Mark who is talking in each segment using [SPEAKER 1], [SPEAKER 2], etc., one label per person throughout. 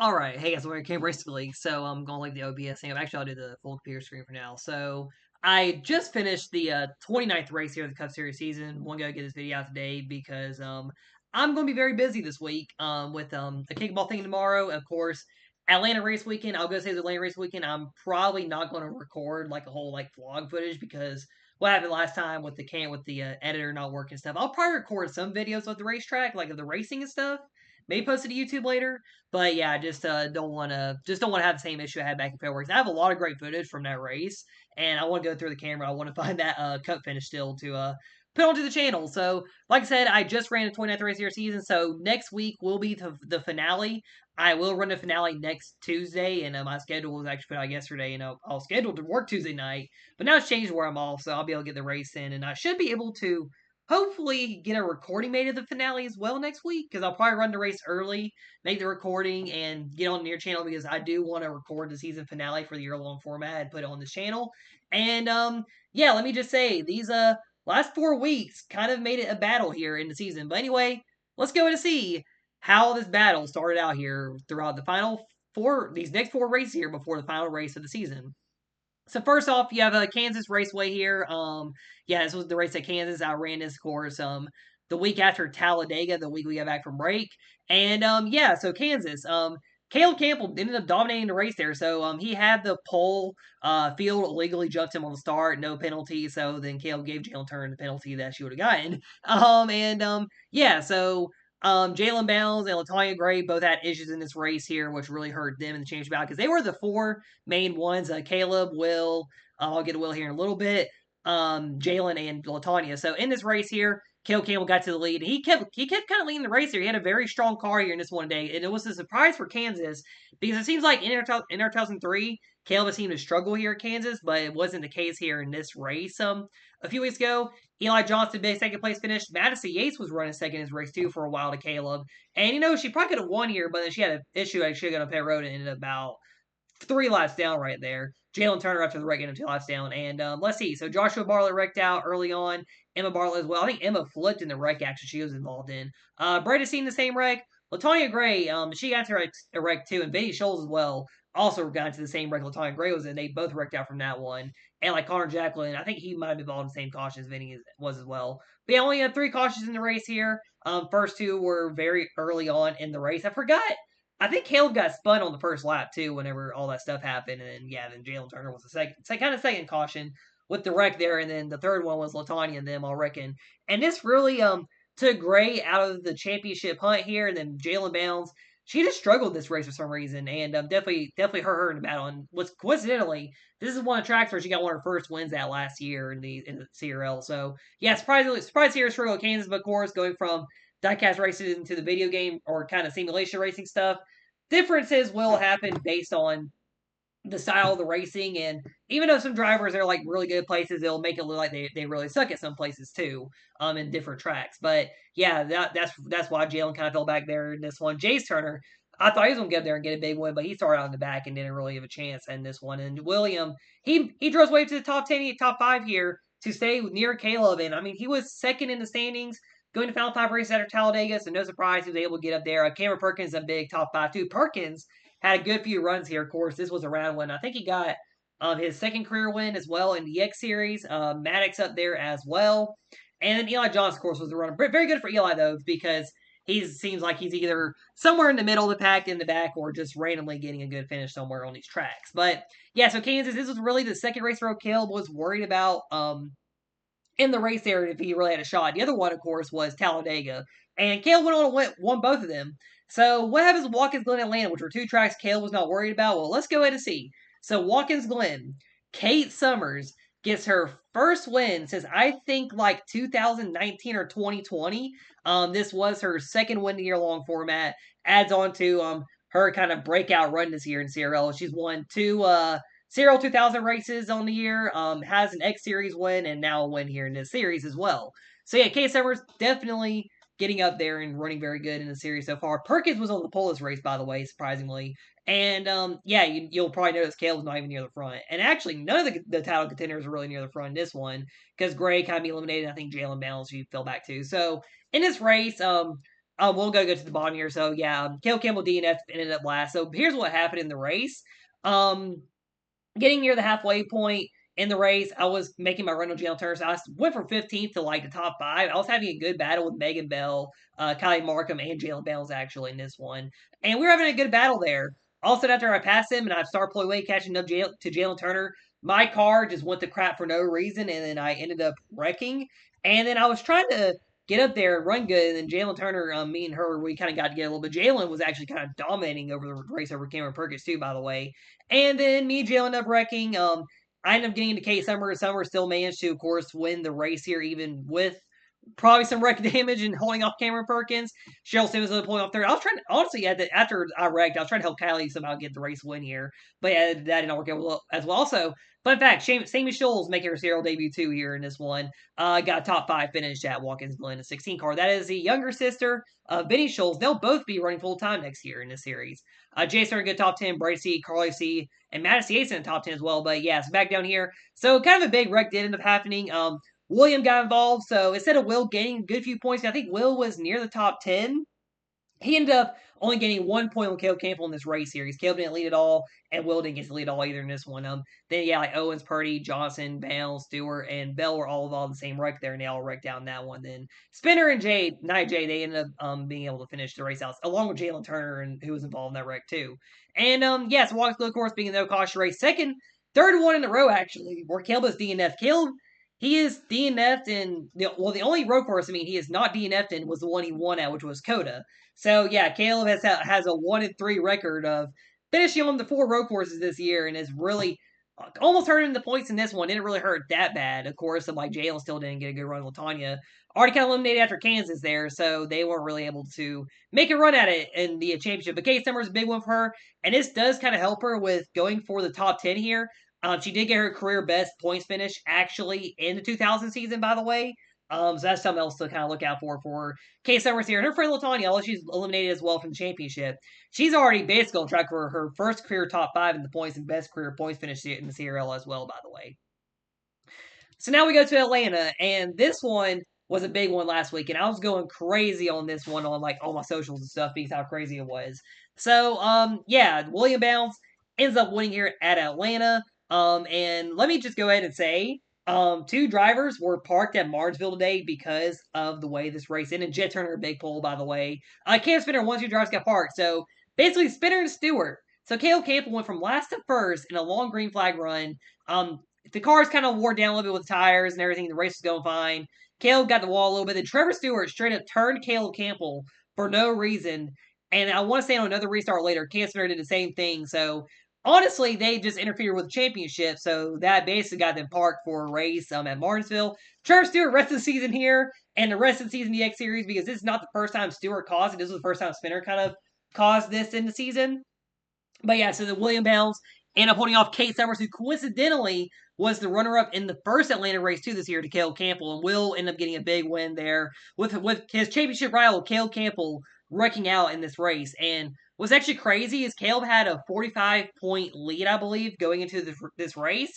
[SPEAKER 1] Alright, hey guys, we're at Camp Racing League, so I'm gonna leave the OBS thing up. Actually, I'll do the full computer screen for now. So, I just finished the 29th race here of the Cup Series season. Want to go get this video out today because I'm gonna be very busy this week with a kickball thing tomorrow. Of course, Atlanta race weekend. I'll go say the Atlanta race weekend. I'm probably not gonna record like a whole like vlog footage because what happened last time with the editor not working and stuff. I'll probably record some videos of the racetrack, like of the racing and stuff. Maybe post it to YouTube later. But yeah, I just don't want to have the same issue I had back in February. 'Cause I have a lot of great footage from that race, and I want to go through the camera. I want to find that cup finish still to put onto the channel. So, like I said, I just ran a 29th race of your season. So next week will be the finale. I will run the finale next Tuesday, and my schedule was actually put out yesterday. I was scheduled to work Tuesday night, but now it's changed where I'm off, so I'll be able to get the race in, and I should be able to hopefully get a recording made of the finale as well next week because I'll probably run the race early, make the recording, and get on your channel because I do want to record the season finale for the year-long format and put it on this channel. And yeah, let me just say these last 4 weeks kind of made it a battle here in the season. But anyway, let's go to see how this battle started out here throughout the final these next 4 races here before the final race of the season. So first off, you have a Kansas Raceway here. Yeah, this was the race at Kansas. I ran this course the week after Talladega, the week we got back from break. And yeah, so Kansas. Caleb Campbell ended up dominating the race there. So he had the pole field illegally jumped him on the start, no penalty. So then Caleb gave Jalen Turner the penalty that she would have gotten. Yeah, so Jalen Bounds and Latanya Gray both had issues in this race here, which really hurt them in the championship battle because they were the four main ones. Caleb, Will, I'll get to Will here in a little bit. Jalen and Latanya. So in this race here, Caleb Campbell got to the lead. He kept kind of leading the race here. He had a very strong car here in this one day, and it was a surprise for Kansas because it seems like in our 2003, Caleb seemed to struggle here at Kansas, but it wasn't the case here in this race. A few weeks ago, Eli Johnson, big second place finish. Madison Yates was running second in his race too for a while to Caleb, and she probably could have won here, but then she had an issue. She got on pit road and ended up about 3 laps down right there. Jalen Turner after the wreck getting 2 laps down. And let's see. So Joshua Bartlett wrecked out early on. Emma Bartlett as well. I think Emma flipped in the wreck action she was involved in. Breda seen the same wreck. Latanya Gray, she got to a wreck too. And Betty Scholes as well also got into the same wreck Latanya Gray was in. They both wrecked out from that one. And like Connor Jacqueline, I think he might have been involved in the same caution as Vinny was as well. But yeah, only had 3 cautions in the race here. First 2 were very early on in the race. I think Caleb got spun on the first lap too. Whenever all that stuff happened, and then Jalen Turner was the second caution with the wreck there, and then the third one was Latanya and them all wrecking. And this really took Gray out of the championship hunt here, and then Jalen Bounds. She just struggled this race for some reason, and definitely hurt her in the battle. And what's coincidentally, this is one of the tracks where she got one of her first wins that last year in the CRL. So yeah, surprised here struggle at Kansas, but of course going from diecast racing into the video game or kind of simulation racing stuff. Differences will happen based on the style of the racing, and even though some drivers are like really good places, they'll make it look like they really suck at some places too, in different tracks. But yeah, that's why Jalen kind of fell back there in this one. Jace Turner, I thought he was gonna get up there and get a big win, but he started out in the back and didn't really have a chance in this one. And William, he drove his way to the top 10, top 5 here to stay near Caleb, and I mean he was second in the standings. Going to final 5 races after Talladega, so no surprise he was able to get up there. Cameron Perkins, a big top 5 too. Perkins had a good few runs here. Of course, this was a round one. I think he got his second career win as well in the X Series. Maddox up there as well. And then Eli Johnson, of course, was the runner. Very good for Eli, though, because he seems like he's either somewhere in the middle of the pack in the back or just randomly getting a good finish somewhere on these tracks. But, yeah, so Kansas, this was really the second race where Caleb was worried about in the race there if he really had a shot. The other one, of course, was Talladega. And Caleb went on and won both of them. So what happens with Watkins Glen and Atlanta, which were 2 tracks Caleb was not worried about? Well, let's go ahead and see. So Watkins Glen, Kate Summers gets her first win since I think like 2019 or 2020. This was her second win in the year-long format. Adds on to her kind of breakout run this year in CRL. She's won 2 CRL 2000 races on the year, has an X Series win, and now a win here in this series as well. So yeah, Kate Summers definitely getting up there and running very good in the series so far. Perkins was on the pole this race, by the way, surprisingly. And yeah, you'll probably notice Caleb's not even near the front. And actually, none of the title contenders are really near the front in this one because Gray kind of eliminated. I think Jalen Bounds, who fell back to. So in this race, we'll go to the bottom here. So yeah, Caleb Campbell DNF ended up last. So here's what happened in the race. Um, Getting near the halfway point in the race, I was making my run on Jalen Turner. So I went from 15th to like the top five. I was having a good battle with Megan Bell, Kylie Markham, and Jalen Bales actually in this one. And we were having a good battle there. Also, after I passed him and I started pulling away, catching up to Jalen Turner, my car just went to crap for no reason. And then I ended up wrecking. And then I was trying to get up there and run good. And then Jalen Turner, me and her, we kind of got to get a little bit. Jalen was actually kind of dominating over the race over Cameron Perkins, too, by the way. And then me and Jalen ended up wrecking. I ended up getting into Kate Summer. Summer still managed to, of course, win the race here, even with probably some wreck damage and holding off Cameron Perkins. Cheryl Simmons was pulling off third. I was trying to, honestly, after I wrecked, I was trying to help Kylie somehow get the race win here. But yeah, that did not work out as well. Also, fun fact, Sammy Scholes making her CRL debut too here in this one. Got a top five finish at Watkins Glen, a 16 car. That is the younger sister of Benny Scholes. They'll both be running full time next year in this series. Jason a good top 10, Brady C, Carly C, and Madison Yates in the top 10 as well. But yeah, so back down here. So kind of a big wreck did end up happening. William got involved, so instead of Will gaining a good few points, I think Will was near the top 10. He ended up only getting 1 point on Caleb Campbell in this race series. Caleb didn't lead at all, and Will didn't get to lead at all either in this one. Then yeah, like Owens, Purdy, Johnson, Bales, Stewart, and Bell were all involved in the same wreck there, and they all wrecked down that one. Then Spinner and Nia Jay, they ended up being able to finish the race out along with Jalen Turner, and who was involved in that wreck too. And yeah, so Watkins, of course, being a no caution race, third one in a row actually, where Caleb is DNF. Caleb, he is DNF'd in the only road course. I mean, he is not DNF'd in was the one he won at, which was Coda. So yeah, Caleb has a 1-3 record of finishing on the 4 road courses this year, and is really almost hurting the points in this one. Didn't really hurt that bad. Of course, like Jalen still didn't get a good run with Tanya. Already kind of eliminated after Kansas there, so they weren't really able to make a run at it in the championship. But Kate Summers is a big one for her, and this does kind of help her with going for the top 10 here. She did get her career best points finish actually in the 2000 season, by the way. So that's something else to kind of look out for Kate Summers here. And her friend Latanya, although she's eliminated as well from the championship, she's already basically on track for her first career top 5 in the points and best career points finish in the CRL as well, by the way. So now we go to Atlanta, and this one was a big one last week, and I was going crazy on this one on like all my socials and stuff because how crazy it was. So yeah, William Bounce ends up winning here at Atlanta. And let me just go ahead and say, 2 drivers were parked at Martinsville today because of the way this race ended. Jet Turner, a big pole, by the way. Cam Spinner, 1-2 drivers got parked. So basically, Spinner and Stewart. So Caleb Campbell went from last to first in a long green flag run. The cars kind of wore down a little bit with the tires and everything. The race was going fine. Caleb got the wall a little bit. Then Trevor Stewart straight up turned Caleb Campbell for no reason. And I want to say on another restart later, Cam Spinner did the same thing. So honestly, they just interfered with the championship. So that basically got them parked for a race at Martinsville. Trevor Stewart, rest of the season here and the rest of the season the X Series, because this is not the first time Stewart caused it. This was the first time Spinner kind of caused this in the season. But yeah, so the William Bales ended up holding off Kate Summers, who coincidentally was the runner-up in the first Atlanta race too this year to Caleb Campbell, and will end up getting a big win there with his championship rival Caleb Campbell wrecking out in this race. And what's actually crazy is Caleb had a 45-point lead, I believe, going into this race.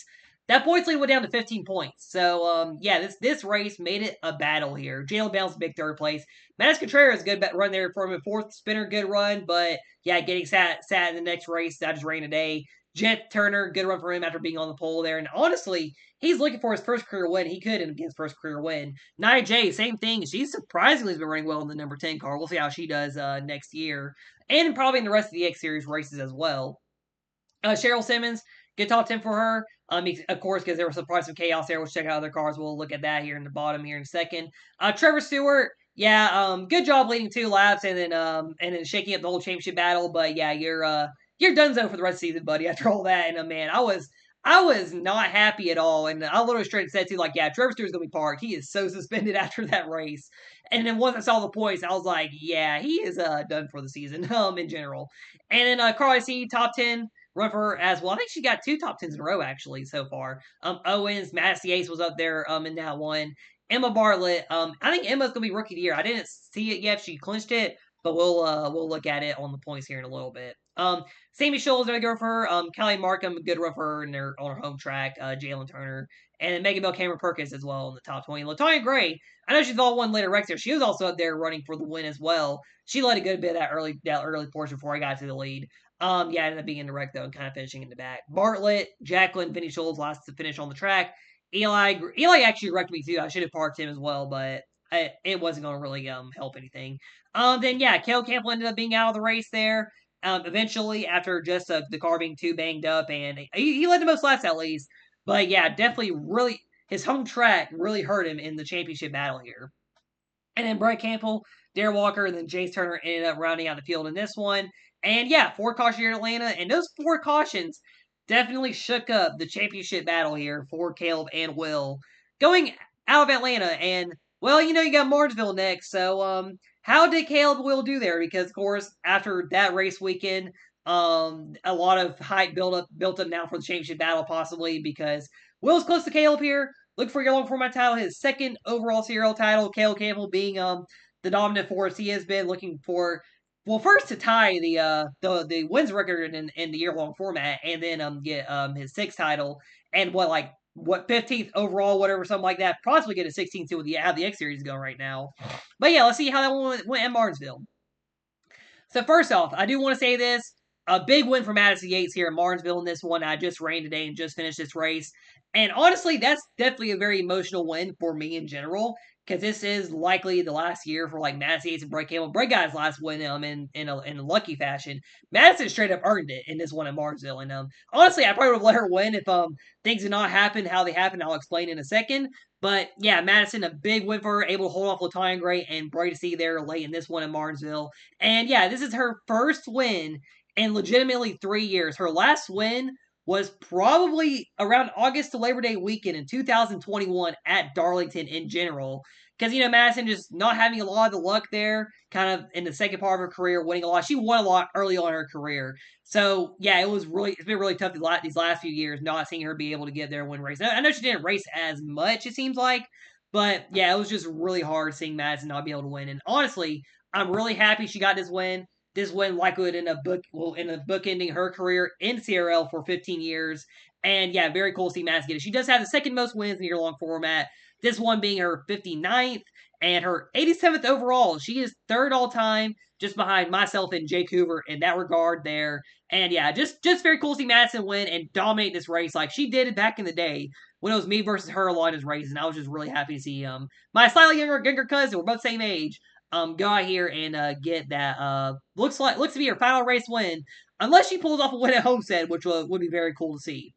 [SPEAKER 1] That points lead went down to 15 points. So, yeah, this race made it a battle here. Jalen Bounce, big third place. Matis Contreras, good run there for him. Fourth Spinner, good run. But, yeah, getting sat in the next race. That just rained today. Jet Turner, good run for him after being on the pole there. And honestly, he's looking for his first career win. He could get his first career win. Nia J, same thing. She surprisingly has been running well in the number 10 car. We'll see how she does next year. And probably in the rest of the X Series races as well. Cheryl Simmons, good top 10 for her. Of course, because there was probably some chaos there. We'll check out other cars. We'll look at that here in the bottom here in a second. Trevor Stewart, yeah, good job leading 2 laps and then shaking up the whole championship battle. But yeah, you're donezo for the rest of the season, buddy. After all that, and man, I was not happy at all, and I literally straight said to like, yeah, Trevor Stewart's gonna be parked. He is so suspended after that race. And then once I saw the points, I was like, yeah, he is done for the season in general. And then Carly C, top 10 run for her as well. I think she got 2 top 10s in a row actually so far. Owens, Madison Yates was up there in that one. Emma Bartlett, I think Emma's gonna be rookie of the year. I didn't see it yet if she clinched it, but we'll look at it on the points here in a little bit. Sammy Scholes, another good run for her. Callie Markham, a good run for her on her home track. Jalen Turner and Megan Bell Cameron Perkins as well in the top 20. Latonya Gray, I know she's all one later Rex there. She was also up there running for the win as well. She led a good bit of that early portion before I got to the lead. Yeah, I ended up being in the wreck though and kind of finishing in the back. Bartlett, Jacqueline, Vinny Scholes last to finish on the track. Eli actually wrecked me too. I should have parked him as well, but it wasn't going to really help anything. Then yeah, Kel Campbell ended up being out of the race there. Eventually, after just the car being too banged up, and he led the most laps at least. But yeah, definitely really his home track really hurt him in the championship battle here. And then Brett Campbell, Darren Walker, and then Jace Turner ended up rounding out the field in this one. And yeah, 4 cautions here in Atlanta, and those 4 cautions definitely shook up the championship battle here for Caleb and Will going out of Atlanta. And well, you got Martinsville next, so how did Caleb and Will do there? Because of course, after that race weekend, a lot of hype built up now for the championship battle, possibly because Will's close to Caleb here. Look for your long format title, his second overall CRL title. Caleb Campbell being the dominant force he has been looking for. Well, first to tie the wins record in the year long format, and then get his 6th title and what 15th overall, whatever, something like that. Possibly get a 16th too with how the X Series is going right now. But yeah, let's see how that one went in Martinsville. So first off, I do want to say this. A big win for Madison Yates here in Martinsville in this one. I just ran today and just finished this race. And honestly, that's definitely a very emotional win for me in general, because this is likely the last year for Madison Yates and Brett Campbell. Brett got his last win in a lucky fashion. Madison straight up earned it in this one in Martinsville. And honestly, I probably would have let her win if things did not happen how they happened. I'll explain in a second. But yeah, Madison, a big win for her, able to hold off Latonya Gray and Bray to see there late in this one in Martinsville. And yeah, this is her first win in legitimately 3 years. Her last win was probably around August to Labor Day weekend in 2021 at Darlington in general. Because, Madison just not having a lot of the luck there, kind of in the second part of her career, winning a lot. She won a lot early on in her career. So, yeah, it's been really tough these last few years not seeing her be able to get there and win race. I know she didn't race as much, it seems like, but yeah, it was just really hard seeing Madison not be able to win. And honestly, I'm really happy she got this win. This win likely would end up bookending her career in CRL for 15 years. And yeah, very cool to see Madison get it. She does have the second most wins in the year-long format. This one being her 59th and her 87th overall. She is 3rd all-time, just behind myself and Jake Hoover in that regard there. And yeah, just very cool to see Madison win and dominate this race like she did back in the day when it was me versus her a lot of races. And I was just really happy to see my slightly younger cousin, we're both same age, go out here and get that looks to be her final race win, unless she pulls off a win at Homestead, which would be very cool to see.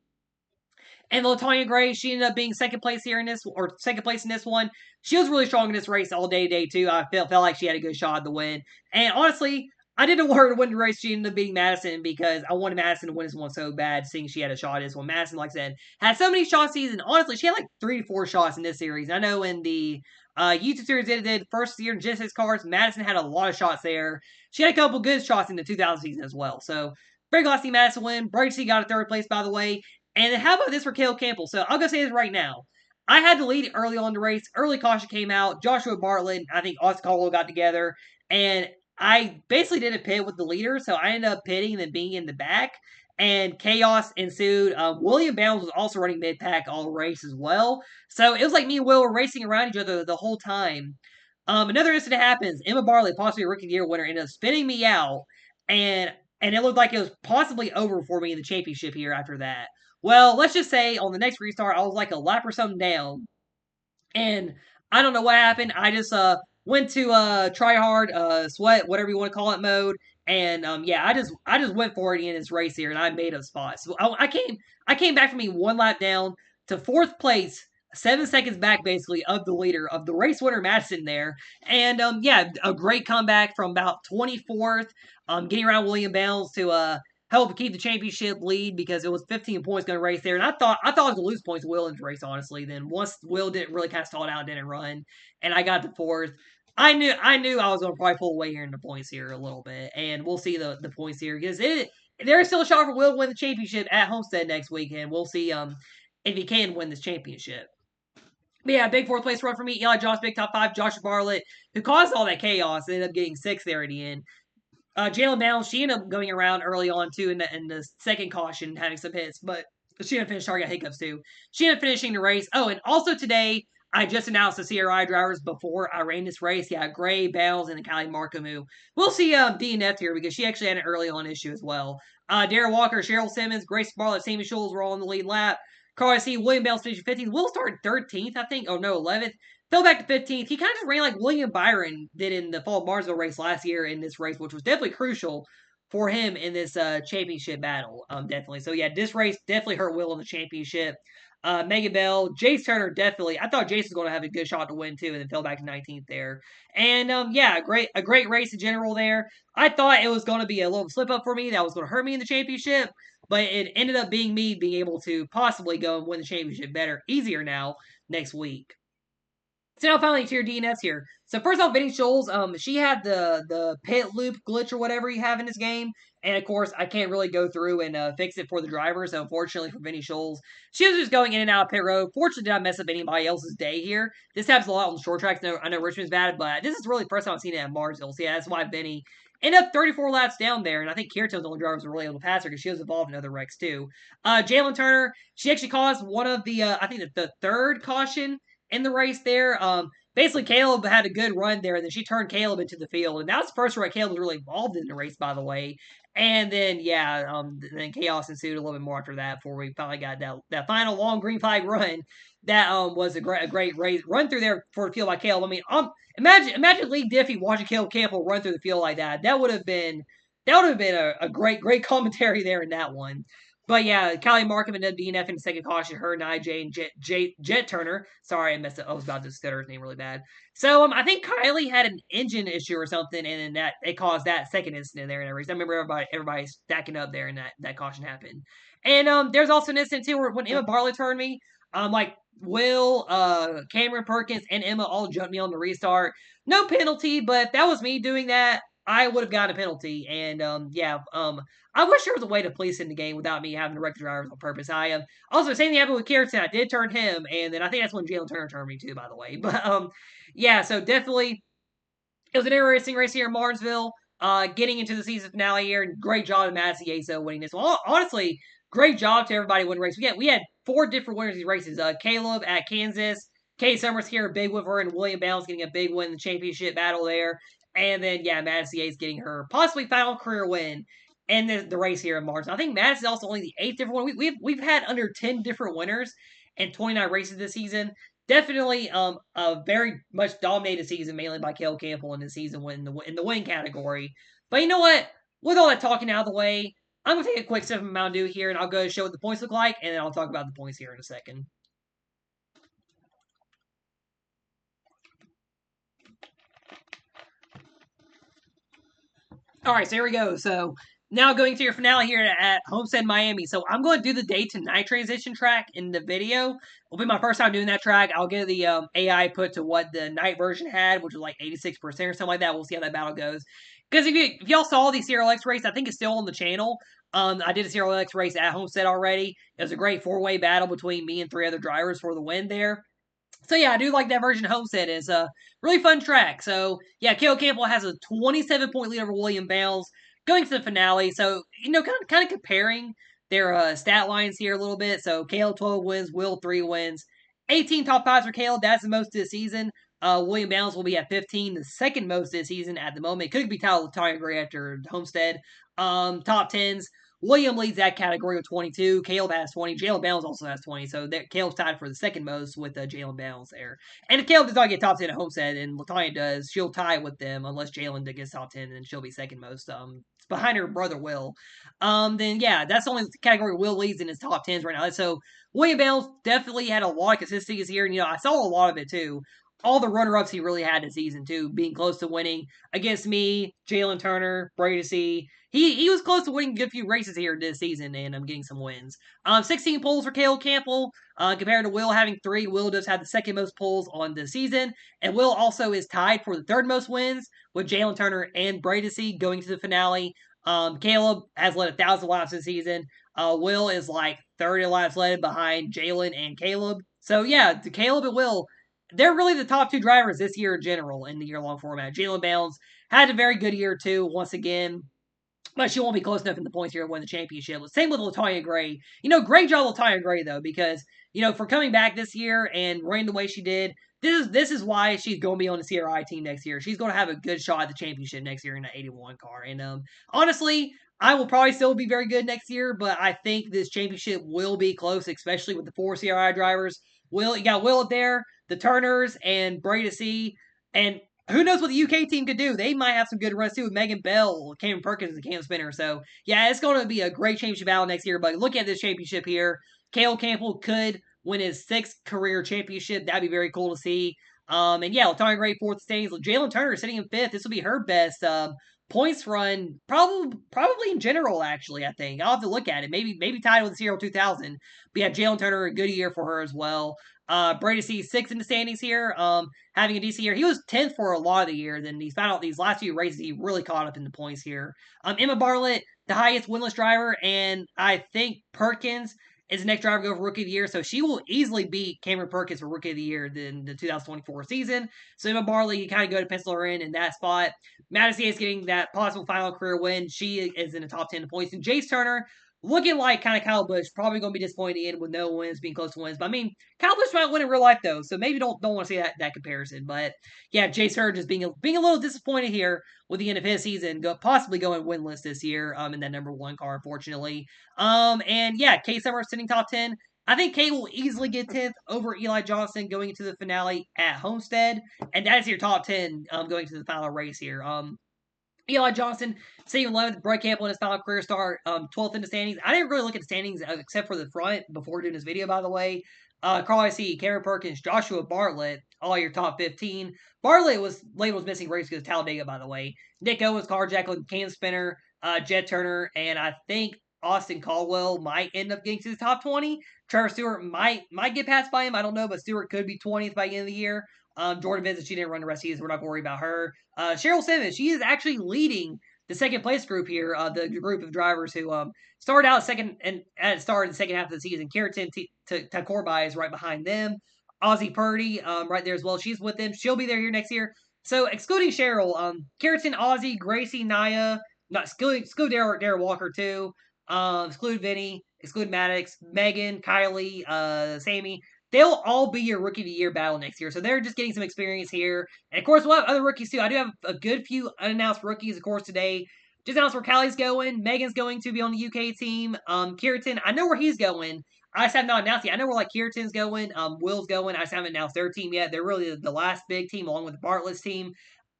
[SPEAKER 1] And Latonya Gray, she ended up being second place in this one. She was really strong in this race all day too. I felt like she had a good shot at the win. And honestly, I didn't want her to win the race. She ended up beating Madison because I wanted Madison to win this one so bad, seeing she had a shot at this one. Madison, like I said, had so many shots season. Honestly, she had 3 to 4 shots in this series. I know in the YouTube series they did first year in Genesis cars, Madison had a lot of shots there. She had a couple good shots in the 2000 season as well. So, very glad to see Madison win. Brady got a 3rd place, by the way. And then how about this for Caleb Campbell? So I'll go say this right now. I had the lead early on the race. Early caution came out. Joshua Bartlett, I think Austin Caldwell got together. And I basically didn't pit with the leader, so I ended up pitting and then being in the back. And chaos ensued. William Bounds was also running mid-pack all race as well. So it was like me and Will were racing around each other the whole time. Another incident happens. Emma Bartlett, possibly a Rookie of the Year winner, ended up spinning me out. And it looked like it was possibly over for me in the championship here after that. Well, let's just say on the next restart, I was like a lap or something down. And I don't know what happened. I just went to try hard, sweat, whatever you want to call it mode. And yeah, I just went for it in this race here and I made a spot. So I came back from me 1 lap down to 4th place, 7 seconds back basically of the leader of the race winner Madison there. And yeah, a great comeback from about 24th, getting around William Bounds to help keep the championship lead because it was 15 points going to race there. And I thought I was going to lose points to Will in the race, honestly. Then once Will didn't really kind of stall out, didn't run, and I got to 4th, I knew I was going to probably pull away here in the points here a little bit. And we'll see the points here because there is still a shot for Will to win the championship at Homestead next weekend. We'll see if he can win this championship. But yeah, big 4th place run for me. Eli Josh, big top 5. Joshua Bartlett, who caused all that chaos, ended up getting 6th there at the end. Jalen Downs, she ended up going around early on too in the second caution, having some hits, but she ended up finishing. Sorry, got hiccups too. She ended up finishing the race. Oh, and also today I just announced the CRI drivers before I ran this race. Yeah, Gray, Bales, and Kylie Markamu. We'll see DNF here because she actually had an early on issue as well. Darren Walker, Cheryl Simmons, Grace Barlett, Sammy Schultz were all in the lead lap. Carl C. William Bales finishing 15th. Will start 13th, I think. Oh no, 11th. Fell back to 15th. He kind of just ran like William Byron did in the Fall Martinsville race last year in this race, which was definitely crucial for him in this championship battle. Definitely. So yeah, this race definitely hurt Will in the championship. Megan Bell, Jace Turner definitely. I thought Jace was going to have a good shot to win too, and then fell back to 19th there. And yeah, a great race in general there. I thought it was going to be a little slip up for me that was going to hurt me in the championship, but it ended up being me being able to possibly go and win the championship better, easier now next week. So now finally to your DNFs here. So first off, Benny Scholes, she had the pit loop glitch or whatever you have in this game, and of course I can't really go through and fix it for the driver. So unfortunately for Benny Scholes, she was just going in and out of pit road. Fortunately, did not mess up anybody else's day here. This happens a lot on the short tracks. I know Richmond's bad, but this is really the first time I've seen it at Martinsville. So yeah, that's why Benny ended up 34 laps down there, and I think Kirito's the only driver who was really able to pass her because she was involved in other wrecks too. Jalen Turner, she actually caused one of the I think the third caution in the race there. Basically, Caleb had a good run there, and then she turned Caleb into the field, and that was the first where Caleb was really involved in the race, by the way. And then, yeah, then chaos ensued a little bit more after that before we finally got that final long green flag run. That was a great race run through there for the field by Caleb. I mean, imagine Lee Diffie watching Caleb Campbell run through the field like that. That would have been a great commentary there in that one. But yeah, Kylie Markham ended up DNF in the second caution. Her and IJ and Jet Turner. Sorry, I messed up. I was about to stutter his name really bad. So I think Kylie had an engine issue or something, and then that it caused that second incident there in that race. I remember everybody stacking up there, and that caution happened. And there's also an incident too where when Emma Barley turned me, like Will, Cameron Perkins, and Emma all jumped me on the restart. No penalty, but if that was me doing that, I would have gotten a penalty. And yeah, I wish there was a way to police in the game without me having to wreck the drivers on purpose. I also same thing happened with Kirsten. I did turn him, and then I think that's when Jalen Turner turned me too, by the way. But yeah, so definitely it was an interesting race here in Martinsville. Getting into the season finale here, and great job to Madison Yeso winning this. Well, honestly, great job to everybody winning race. We had four different winners of these races. Caleb at Kansas, Kay Summers here, a big win for her, and William Bounds getting a big win in the championship battle there. And then, yeah, Madison Yates getting her possibly final career win in the race here in March. I think Madison's also only the eighth different one. We've had under 10 different winners in 29 races this season. Definitely a very much dominated season, mainly by Cale Campbell in the season in the win category. But you know what? With all that talking out of the way, I'm going to take a quick sip of Mountain Dew here, and I'll go show what the points look like, and then I'll talk about the points here in a second. All right, so here we go. So now going to your finale here at Homestead, Miami. So I'm going to do the day to night transition track in the video. It'll be my first time doing that track. I'll get the AI put to what the night version had, which was like 86% or something like that. We'll see how that battle goes. Because if y'all saw the CRLX race, I think it's still on the channel. I did a CRLX race at Homestead already. It was a great four-way battle between me and three other drivers for the win there. So yeah, I do like that version of Homestead. It's a really fun track. So yeah, Cale Campbell has a 27-point lead over William Bales going to the finale. So kind of comparing their stat lines here a little bit. So Cale 12 wins, Will 3 wins, 18 top fives for Cale. That's the most this season. William Bales will be at 15, the second most this season at the moment. It could be tied with Tanya Gray after Homestead. Top tens. William leads that category with 22. Caleb has 20. Jalen Bounds also has 20. So Caleb's tied for the second most with Jalen Bounds there. And if Caleb does not get top 10 at Homestead and Latanya does, she'll tie with them unless Jalen gets top 10, and then she'll be second most. It's behind her brother Will. Then yeah, that's the only category Will leads in his top 10s right now. So William Bounds definitely had a lot of consistency here, and I saw a lot of it too. All the runner-ups he really had this season too, being close to winning against me, Jalen Turner, Brady. He was close to winning a good few races here this season, and I'm getting some wins. 16 pulls for Cale Campbell, compared to Will having 3. Will does have the second most pulls on the season, and Will also is tied for the third most wins with Jalen Turner and Brady going to the finale. Caleb has led 1,000 laps this season. Will is like 30 laps led behind Jalen and Caleb. So yeah, Caleb and Will, they're really the top two drivers this year in general in the year-long format. Jalen Bounds had a very good year too. Once again, but she won't be close enough in the points here to win the championship. Same with Latoya Gray. Great job Latoya Gray though, because for coming back this year and running the way she did. This is why she's going to be on the CRI team next year. She's going to have a good shot at the championship next year in the 81 car. And honestly, I will probably still be very good next year, but I think this championship will be close, especially with the 4 CRI drivers. You got Will up there, the Turners, and Brady C. And who knows what the UK team could do? They might have some good runs too with Megan Bell, Cameron Perkins, and Cam Spinner. So yeah, it's going to be a great championship battle next year. But look at this championship here. Cale Campbell could win his 6th career championship. That'd be very cool to see. And yeah, Latonya Gray 4th standings. Jalen Turner sitting in 5th. This will be her best points run, probably in general. Actually, I think I'll have to look at it. Maybe tied with the CRL 2000. But yeah, Jalen Turner, a good year for her as well. Brady C 6th in the standings here. Having a decent year. He was 10th for a lot of the year. Then he's found out these last few races he really caught up in the points here. Emma Bartlett, the highest winless driver, and I think Perkins is the next driver to go for Rookie of the Year, so she will easily beat Cameron Perkins for Rookie of the Year in the 2024 season. So Emma Bartlett, you kind of go to pencil her in that spot. Madison is getting that possible final career win. She is in the top 10 points. And Jace Turner, looking like kind of Kyle Busch, probably going to be disappointed in with no wins, being close to wins. But I mean, Kyle Busch might win in real life though, so maybe don't want to see that comparison. But yeah, Jace Turner just being a little disappointed here with the end of his season, possibly going winless this year in that number 1 car, unfortunately. And yeah, Kate Summers sitting top 10. I think Kate will easily get 10th over Eli Johnson going into the finale at Homestead, and that is your top 10 going to the final race here. Eli Johnson, sitting 11th, Brett Campbell in his final career start, 12th in the standings. I didn't really look at the standings except for the front before doing this video, by the way. Carl IC, Cameron Perkins, Joshua Bartlett, all your top 15. Bartlett was missing race because of Talladega, by the way. Nick Owens, Carl Jacqueline, Cam Spinner, Jed Turner, and I think Austin Caldwell might end up getting to the top 20. Trevor Stewart might get passed by him. I don't know, but Stewart could be 20th by the end of the year. Jordan Vincent, she didn't run the rest of the season. We're not going to worry about her. Cheryl Simmons, she is actually leading the second place group here. The group of drivers who started out second and started the second half of the season. Keratin Takorbai is right behind them. Ozzy Purdy, right there as well. She's with them. She'll be there here next year. So excluding Cheryl, Keratin, Ozzy, Gracie, Naya, not exclude Darrell Walker too. Exclude Vinny, exclude Maddox, Megan, Kylie, Sammy. They'll all be your Rookie of the Year battle next year. So they're just getting some experience here. And of course, we'll have other rookies too. I do have a good few unannounced rookies, of course, today. Just announced where Callie's going. Megan's going to be on the UK team. Keratin, I know where he's going. I just have not announced yet. I know where Keratin's going. Will's going. I just haven't announced their team yet. They're really the last big team along with the Bartlett's team.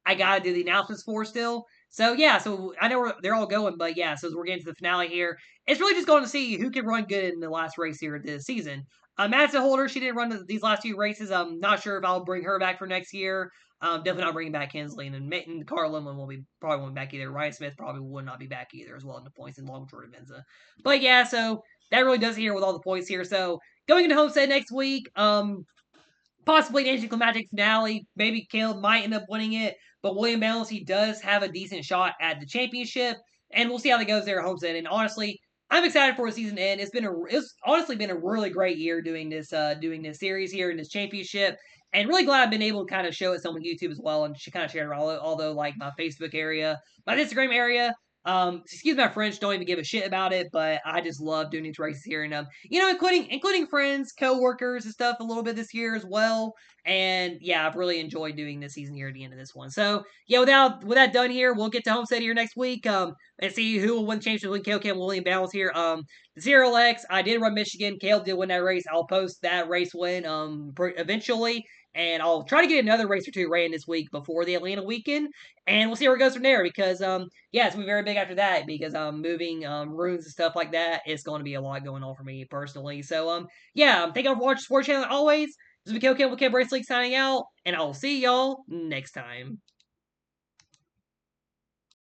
[SPEAKER 1] I gotta do the announcements for still. So yeah, so I know where they're all going, but yeah, so as we're getting to the finale here, it's really just going to see who can run good in the last race here this season. Madison Holder, she didn't run these last few races. I'm not sure if I'll bring her back for next year. Definitely not bringing back Kinsley, and Carl Limlin probably won't be back either. Ryan Smith probably would not be back either as well in the points, and along with Jordan Menza. But yeah, so that really does it here with all the points here. So going into Homestead next week, possibly an anticlimactic finale. Maybe Caleb might end up winning it, but William Balance, he does have a decent shot at the championship, and we'll see how that goes there at Homestead. And honestly, I'm excited for the season to end. It's honestly been a really great year doing this series here in this championship, and really glad I've been able to kind of show it some on YouTube as well, and kind of share it around. Although like my Facebook area, my Instagram area. Excuse my French, don't even give a shit about it, but I just love doing these races here, and including friends, co-workers and stuff a little bit this year as well. And yeah, I've really enjoyed doing this season here at the end of this one. So yeah, with that done here, we'll get to Homestead here next week. And see who will win the championship between Cale Campbell and William Balance here. The CRL X, I did run Michigan. Cale did win that race. I'll post that race win eventually. And I'll try to get another race or two ran this week before the Atlanta weekend. And we'll see where it goes from there because, yeah, it's going to be very big after that because moving runes and stuff like that. It's going to be a lot going on for me personally. So, yeah, thank you all for watching Sports Channel always. This is Mikael Campbell, Cam Brace League signing out, and I'll see y'all next time.